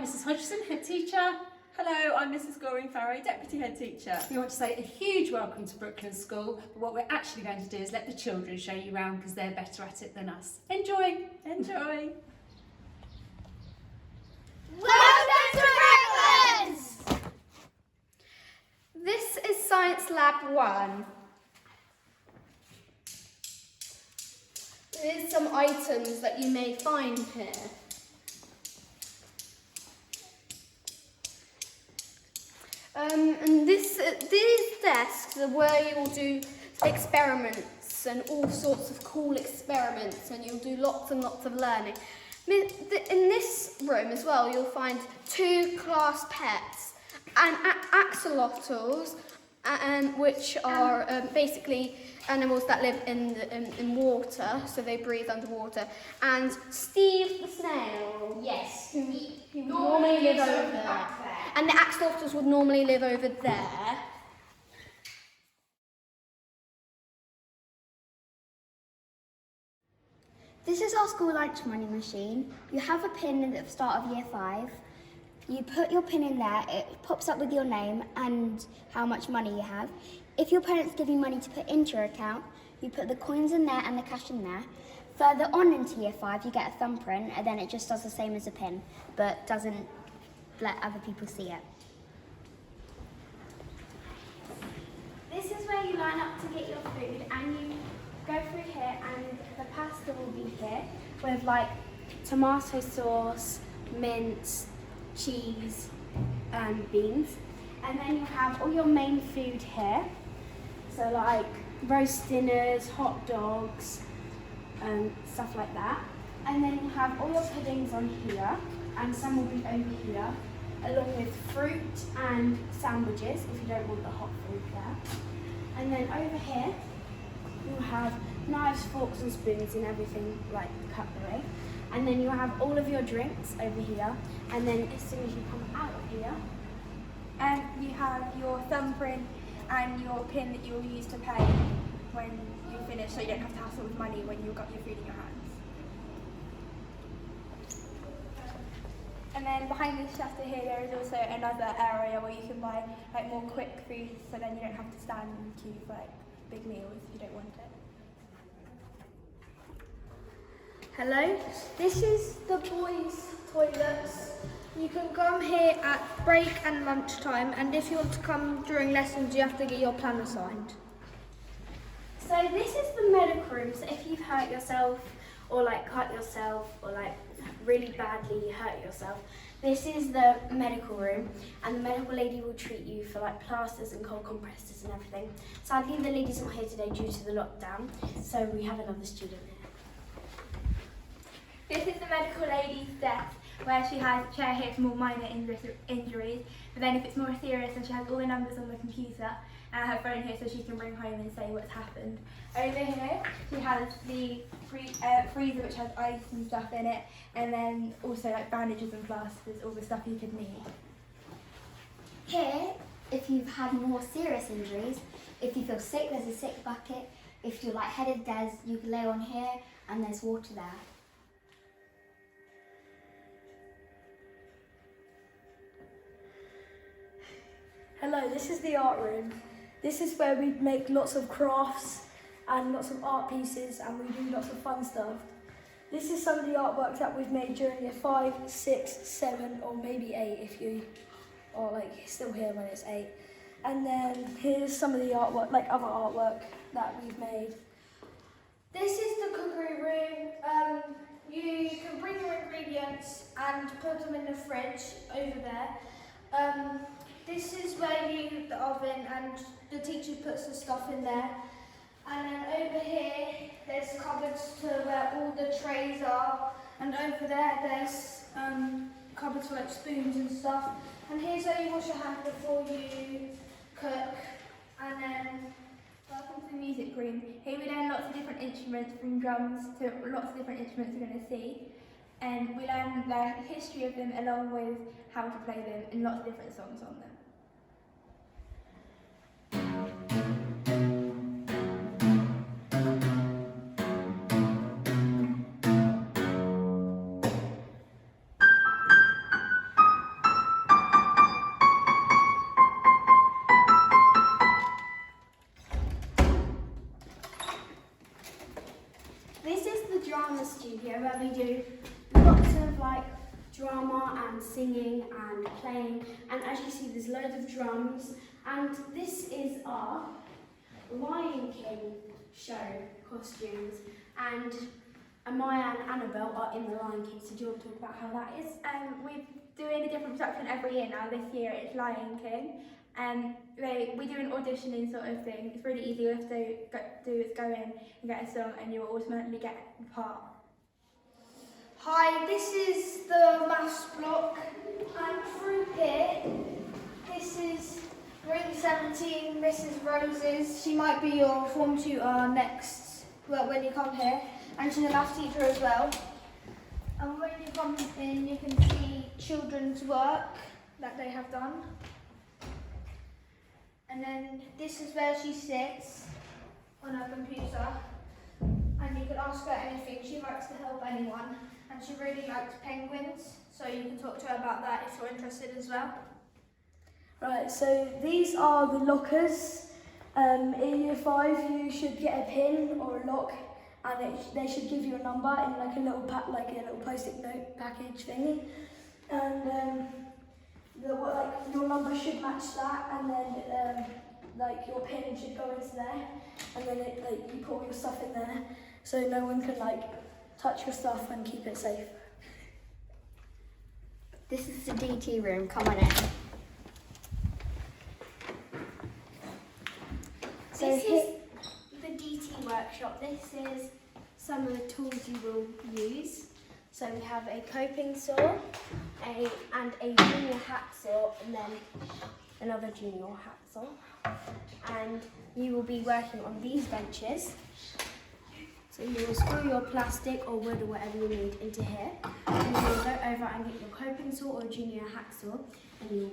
I'm Mrs Hodgson, Head Teacher. Hello, I'm Mrs Goring-Farrow, Deputy Head Teacher. We want to say a huge welcome to Brooklands School, but what we're actually going to do is let the children show you around because they're better at it than us. Enjoy! Enjoy! Welcome to Brooklands! This is Science Lab 1. Here's some items that you may find here. And these desks are where you will do experiments and all sorts of cool experiments, and you'll do lots and lots of learning. In this room as well, you'll find 2 class pets and axolotls, which are basically animals that live in water, so they breathe underwater. And Steve the snail, Yes. who would normally live over there. And the axolotls would normally live over there. This is our school lunch money machine. You have a pin at the start of year 5. You put your pin in there, it pops up with your name and how much money you have. If your parents give you money to put into your account, you put the coins in there and the cash in there. Further on into year 5, you get a thumbprint, and then it just does the same as a pin, but doesn't let other people see it. This is where you line up to get your food, and you go through here, and the pasta will be here with like tomato sauce, mince, cheese, and beans. And then you have all your main food here, so like roast dinners, hot dogs, and stuff like that. And then you have all your puddings on here, and some will be over here, along with fruit and sandwiches if you don't want the hot food there. And then over here, you have knives, forks and spoons and everything like cutlery. And then you have all of your drinks over here. And then as soon as you come out of here, you have your thumbprint and your pin that you'll use to pay when you finish, so you don't have to hassle with money when you've got your food in your hands. And then behind this shutter here, there is also another area where you can buy like more quick food, so then you don't have to stand in queue for like big meals if you don't want it. Hello, this is the boys' toilets. You can come here at break and lunchtime, and if you want to come during lessons, you have to get your planner signed. so this is the medical room. So if you've hurt yourself or like cut yourself or like really badly hurt yourself, this is the medical room, and the medical lady will treat you for like plasters and cold compresses and everything. Sadly, the lady's not here today due to the lockdown, so we have another student here. This is the medical lady's desk, where she has a chair here for more minor injuries, but then if it's more serious, then she has all the numbers on the computer and her phone here so she can bring home and say what's happened. Over here, she has the freezer which has ice and stuff in it, and then also like bandages and plasters, all the stuff you could need. Here, if you've had more serious injuries, if you feel sick, there's a sick bucket. If you're lightheaded, you can lay on here and there's water there. Hello, this is the art room. This is where we make lots of crafts and lots of art pieces, and we do lots of fun stuff. This is some of the artwork that we've made during year 5, 6, 7 or maybe 8 if you are like still here when it's 8. And then here's some of the artwork, like other artwork that we've made. This is the cookery room. You can bring your ingredients and put them in the fridge over there. This is where you heat the oven and the teacher puts the stuff in there. And then over here, there's cupboards to where all the trays are. And over there, there's cupboards for like spoons and stuff. And here's where you wash your hands before you cook. And then Welcome to the music room. Here we learn lots of different instruments, from drums to lots of different instruments you're going to see. And we learn the history of them along with how to play them and lots of different songs on them. here where we do lots of like drama and singing and playing, and as you see there's loads of drums, and this is our Lion King show costumes, and Amaya and Annabelle are in the Lion King, so do you want to talk about how that is? We're doing a different production every year now. This year it's Lion King. We do an auditioning sort of thing. It's really easy. All you have to do is go in and get a song and you'll automatically get the part. Hi, this is the maths block, and through here, this is Grade 17, Mrs. Roses. She might be your form tutor next, well, when you come here, and she's a maths teacher as well. And when you come in, you can see children's work that they have done. And then this is where she sits on her computer, and you can ask her anything. She likes to help anyone, and she really likes penguins, so you can talk to her about that if you're interested as well. Right, so these are the lockers. In year 5 you should get a pin or a lock, and they should give you a number in like a little post-it note package thingy, and your number should match that, and then like your pin should go into there, and then you put all your stuff in there, so no one can like touch your stuff and keep it safe. This is the DT room, come on in. So this is the DT workshop. This is some of the tools you will use. So we have a coping saw, and a junior hacksaw, and then another junior hacksaw. And you will be working on these benches. So you will screw your plastic or wood or whatever you need into here. And you will go over and get your coping saw or junior hacksaw, and you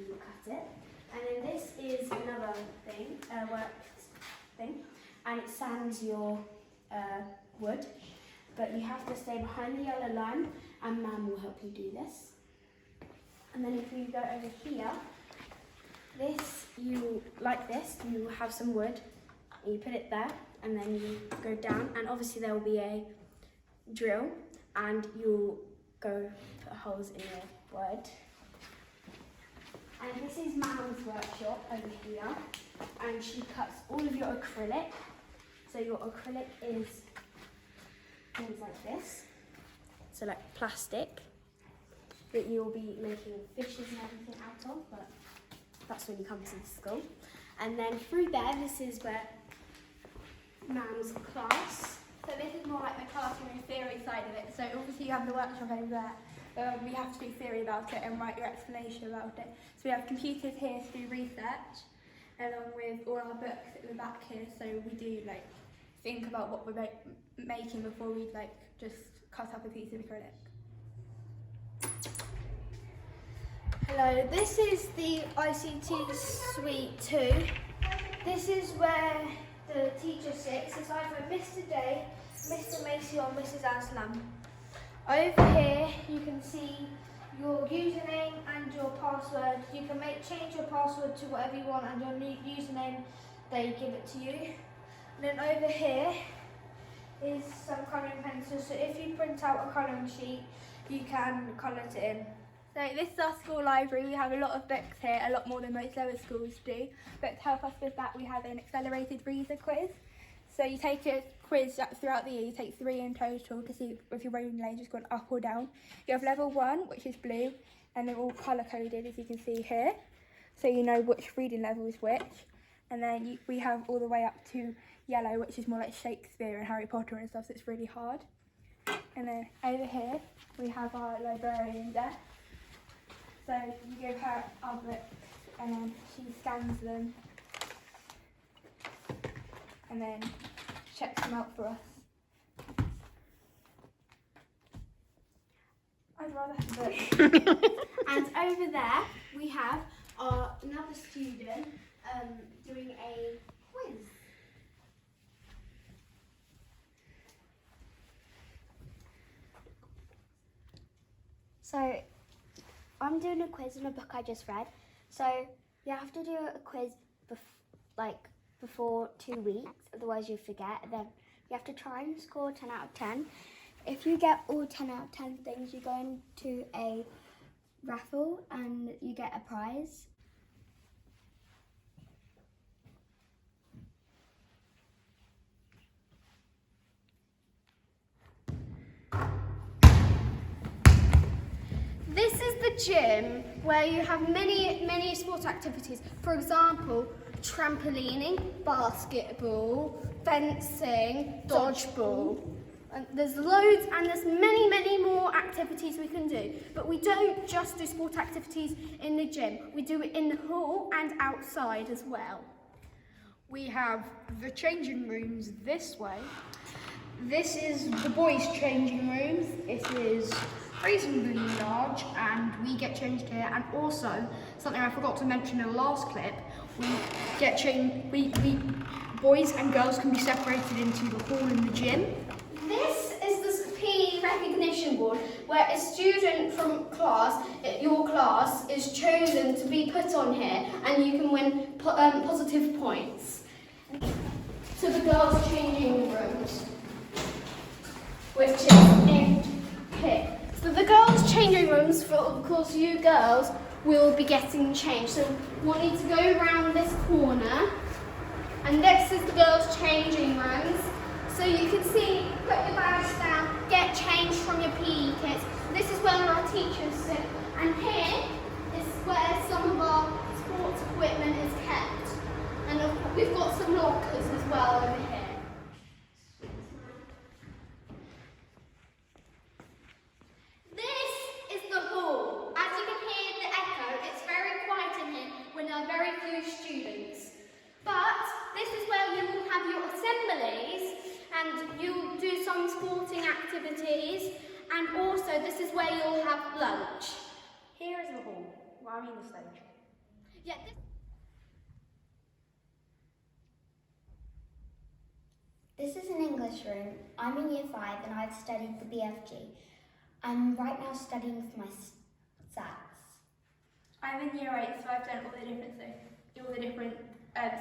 will cut it. And then this is another thing, work thing, and it sands your wood. But you have to stay behind the yellow line, and Mam will help you do this. And then if you go over here, you have some wood, and you put it there, and then you go down, and obviously there will be a drill, and you'll go put holes in your wood. And this is Mam's workshop over here, and she cuts all of your acrylic. So your acrylic is things like this, so like plastic that you'll be making fishes and everything out of, but that's when you come to the school. And then through there, this is where Mam's class. So this is more like the classroom theory side of it. So obviously you have the workshop over there. We have to do theory about it and write your explanation about it. So we have computers here to do research, along with all our books at the back here. So we do like think about what we're making before we like just cut up a piece of acrylic. Hello, this is the ICT Suite 2. This is where the teacher sits. It's either Mr. Day, Mr. Macy, or Mrs. Aslam. Over here you can see your username and your password. You can change your password to whatever you want, and your new username, they give it to you. And then over here is some colouring pencils. So if you print out a colouring sheet, you can colour it in. So this is our school library. We have a lot of books here, a lot more than most lower schools do. But to help us with that, we have an accelerated reader quiz. So you take a quiz throughout the year, you take 3 in total to see if your reading range has gone up or down. You have level 1, which is blue, and they're all colour coded, as you can see here. So you know which reading level is which. And then we have all the way up to yellow, which is more like Shakespeare and Harry Potter and stuff, so it's really hard. And then over here, we have our librarian there. So you give her our books, and then she scans them, and then checks them out for us. I'd rather have the book. And over there, we have another student doing a quiz. So, I'm doing a quiz on a book I just read. So, you have to do a quiz before 2 weeks, otherwise you forget. Then you have to try and score 10 out of 10. If you get all 10 out of 10 things, you go into a raffle and you get a prize. This is the gym where you have many sports activities. For example, trampolining, basketball, fencing, dodgeball. And there's loads and there's many more activities we can do. But we don't just do sport activities in the gym. We do it in the hall and outside as well. We have the changing rooms this way. This is the boys' changing rooms. It is reasonably large and we get changed here, and also something I forgot to mention in the last clip, we get changed, boys and girls can be separated into the hall and the gym. This is the PE recognition board where a student from your class, is chosen to be put on here and you can win positive points. So the girls' changing rooms, which is in here. So the girls' changing rooms, of course you girls will be getting changed. So we'll need to go around this corner, and this is the girls' changing rooms. So you can see, put your bags down, get changed from your PE kits. This is where our teachers sit, and here is where some of our sports equipment is kept. And we've got some lockers as well over here. This is the hall. As you can hear the echo, it's very quiet in here when there are very few students. But this is where you will have your assemblies and you'll do some sporting activities, and also this is where you'll have lunch. Here is the hall, I mean the stage. Yeah, This is an English room. I'm in year 5 and I've studied the BFG. I'm right now studying for my SATs. I'm in year 8, so I've done all the different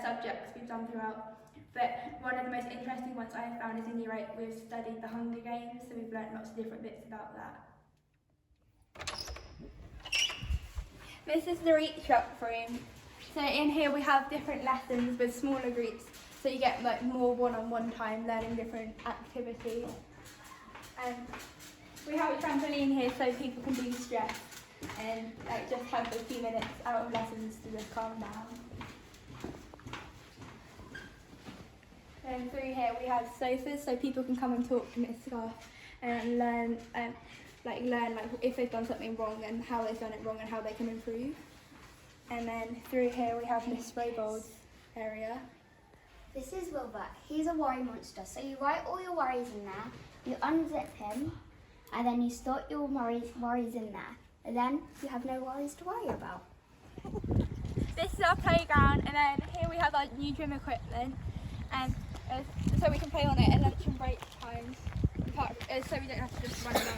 subjects we've done throughout. But one of the most interesting ones I have found is in year 8, we've studied the Hunger Games, so we've learnt lots of different bits about that. This is the reach up room. So in here we have different lessons with smaller groups, so you get like more one-on-one time learning different activities. We have a trampoline here so people can de-stress and like just have a few minutes out of lessons to just calm down. And through here we have sofas so people can come and talk to Miss Scarf and learn if they've done something wrong and how they've done it wrong and how they can improve. And then through here we have Miss Spraybold's area. This is Wilbur. He's a worry monster. So you write all your worries in there, you unzip him, and then you store your worries in there. And then you have no worries to worry about. This is our playground, and then here we have our new gym equipment, and so we can play on it at lunch and break times, so we don't have to just run around